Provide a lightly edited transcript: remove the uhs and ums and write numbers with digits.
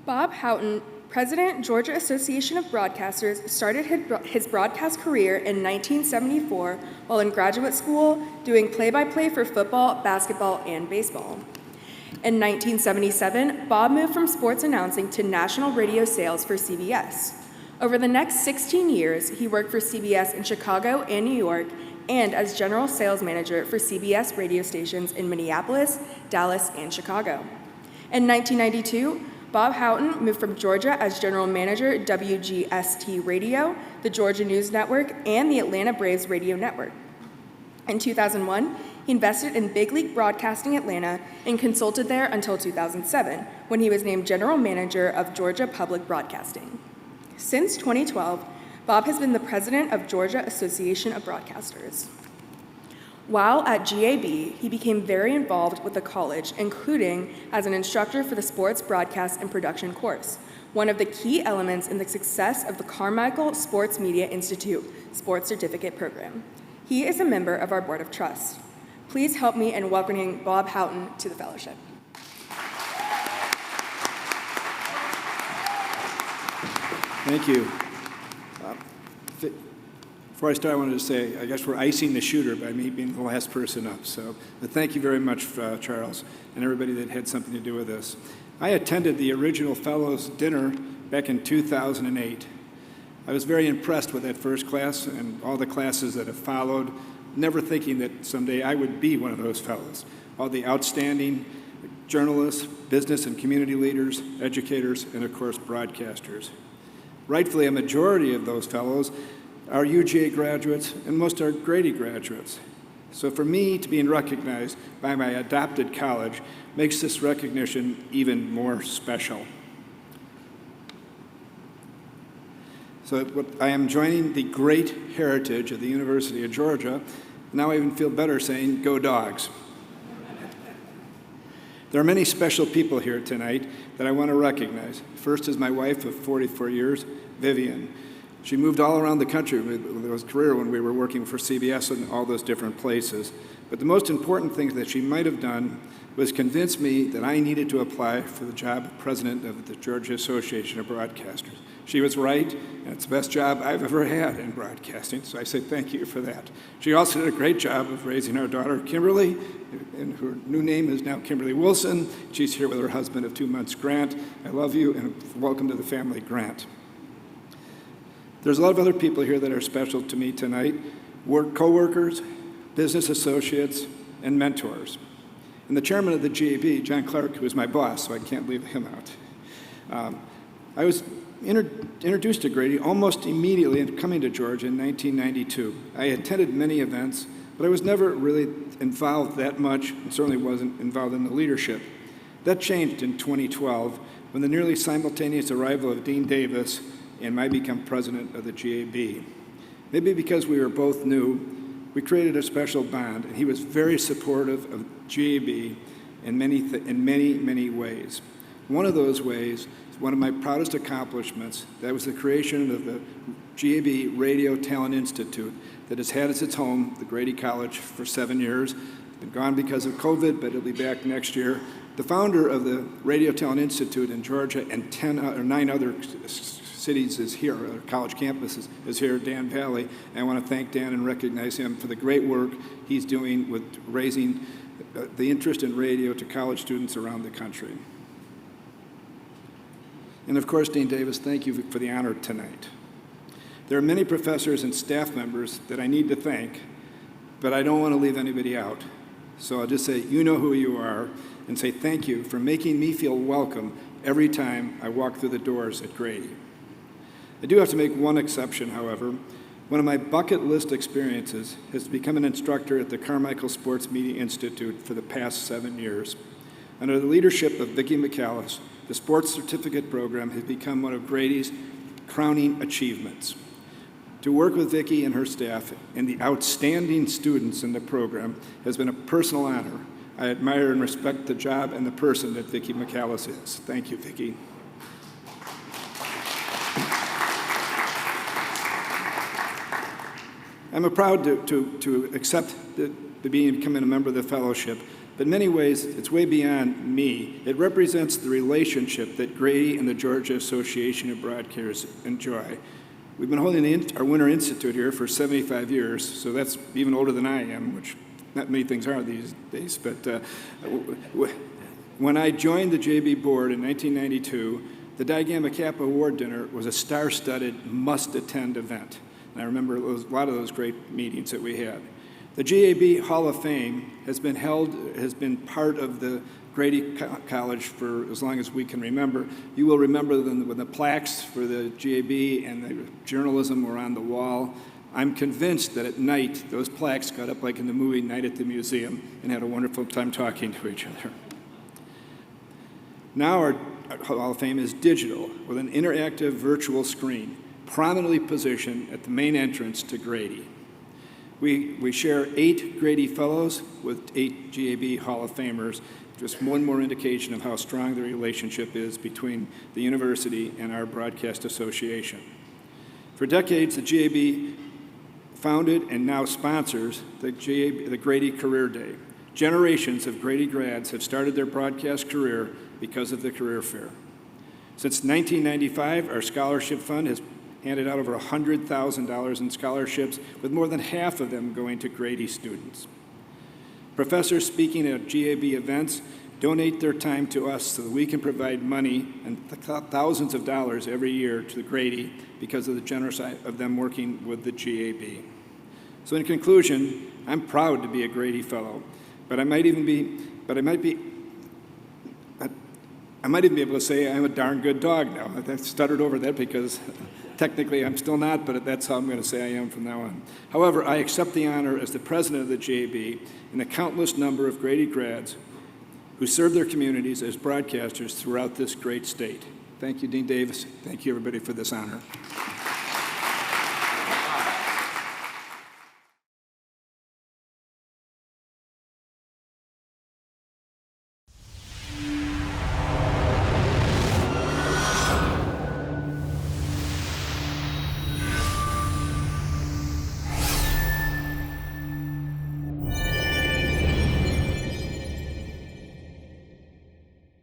Bob Houghton, President, Georgia Association of Broadcasters, started his broadcast career in 1974 while in graduate school doing play-by-play for football, basketball, and baseball. In 1977, Bob moved from sports announcing to national radio sales for CBS. Over the next 16 years, he worked for CBS in Chicago and New York and as general sales manager for CBS radio stations in Minneapolis, Dallas, and Chicago. In 1992, Bob Houghton moved from Georgia as general manager WGST Radio, the Georgia News Network, and the Atlanta Braves Radio Network. In 2001, he invested in Big League Broadcasting Atlanta and consulted there until 2007, when he was named general manager of Georgia Public Broadcasting. Since 2012, Bob has been the president of Georgia Association of Broadcasters. While at GAB, he became very involved with the college, including as an instructor for the Sports Broadcast and Production course, one of the key elements in the success of the Carmichael Sports Media Institute Sports Certificate Program. He is a member of our Board of Trust. Please help me in welcoming Bob Houghton to the fellowship. Thank you. Before I start, I wanted to say, I guess we're icing the shooter by me being the last person up. But thank you very much, Charles, and everybody that had something to do with this. I attended the original Fellows Dinner back in 2008. I was very impressed with that first class and all the classes that have followed, never thinking that someday I would be one of those fellows. All the outstanding journalists, business and community leaders, educators, and of course, broadcasters. Rightfully, a majority of those fellows are UGA graduates, and most are Grady graduates. So for me to be recognized by my adopted college makes this recognition even more special. So I am joining the great heritage of the University of Georgia. Now I even feel better saying, go Dogs. There are many special people here tonight that I want to recognize. First is my wife of 44 years, Vivian. She moved all around the country with her career when we were working for CBS in all those different places. But the most important thing that she might have done was convince me that I needed to apply for the job of president of the Georgia Association of Broadcasters. She was right, and it's the best job I've ever had in broadcasting, so I say thank you for that. She also did a great job of raising our daughter, Kimberly, and her new name is now Kimberly Wilson. She's here with her husband of 2 months, Grant. I love you, and welcome to the family, Grant. There's a lot of other people here that are special to me tonight, co-workers, business associates, and mentors. And the chairman of the GAB, John Clark, who is my boss, so I can't leave him out. I was introduced to Grady almost immediately coming to Georgia in 1992. I attended many events, but I was never really involved that much, and certainly wasn't involved in the leadership. That changed in 2012 when the nearly simultaneous arrival of Dean Davis and I become president of the GAB. Maybe because we were both new, we created a special bond, and he was very supportive of GAB in many ways. One of those ways is one of my proudest accomplishments. That was the creation of the GAB Radio Talent Institute that has had as its home the Grady College for 7 years. Been gone because of COVID, but it'll be back next year. The founder of the Radio Talent Institute in Georgia and 9 other cities is here, or college campuses is here, Dan Valley. And I want to thank Dan and recognize him for the great work he's doing with raising the interest in radio to college students around the country. And of course, Dean Davis, thank you for the honor tonight. There are many professors and staff members that I need to thank, but I don't want to leave anybody out. So I'll just say, you know who you are, and say thank you for making me feel welcome every time I walk through the doors at Grady. I do have to make one exception, however. One of my bucket list experiences has become an instructor at the Carmichael Sports Media Institute for the past 7 years. Under the leadership of Vicki McAllis, the Sports Certificate Program has become one of Grady's crowning achievements. To work with Vicki and her staff and the outstanding students in the program has been a personal honor. I admire and respect the job and the person that Vicki McAllis is. Thank you, Vicki. I'm proud to accept becoming a member of the fellowship, but in many ways, it's way beyond me. It represents the relationship that Grady and the Georgia Association of Broadcasters enjoy. We've been holding our Winter Institute here for 75 years, so that's even older than I am, which not many things are these days. But when I joined the JB board in 1992, the Di Gamma Kappa Award Dinner was a star-studded, must-attend event. And I remember a lot of those great meetings that we had. The GAB Hall of Fame has been part of the Grady College for as long as we can remember. You will remember when the plaques for the GAB and the journalism were on the wall. I'm convinced that at night, those plaques got up like in the movie Night at the Museum and had a wonderful time talking to each other. Now our Hall of Fame is digital with an interactive virtual screen prominently positioned at the main entrance to Grady. We share 8 Grady Fellows with 8 GAB Hall of Famers, just one more indication of how strong the relationship is between the university and our broadcast association. For decades, the GAB founded and now sponsors the Grady Career Day. Generations of Grady grads have started their broadcast career because of the career fair. Since 1995, our scholarship fund has handed out over $100,000 in scholarships, with more than half of them going to Grady students. Professors speaking at GAB events donate their time to us so that we can provide money and thousands of dollars every year to Grady because of the generosity of them working with the GAB. So in conclusion, I'm proud to be a Grady Fellow, but I might even be able to say I'm a darn good dog now. I stuttered over that because technically I'm still not, but that's how I'm going to say I am from now on. However, I accept the honor as the president of the JB and the countless number of Grady grads who serve their communities as broadcasters throughout this great state. Thank you, Dean Davis. Thank you, everybody, for this honor.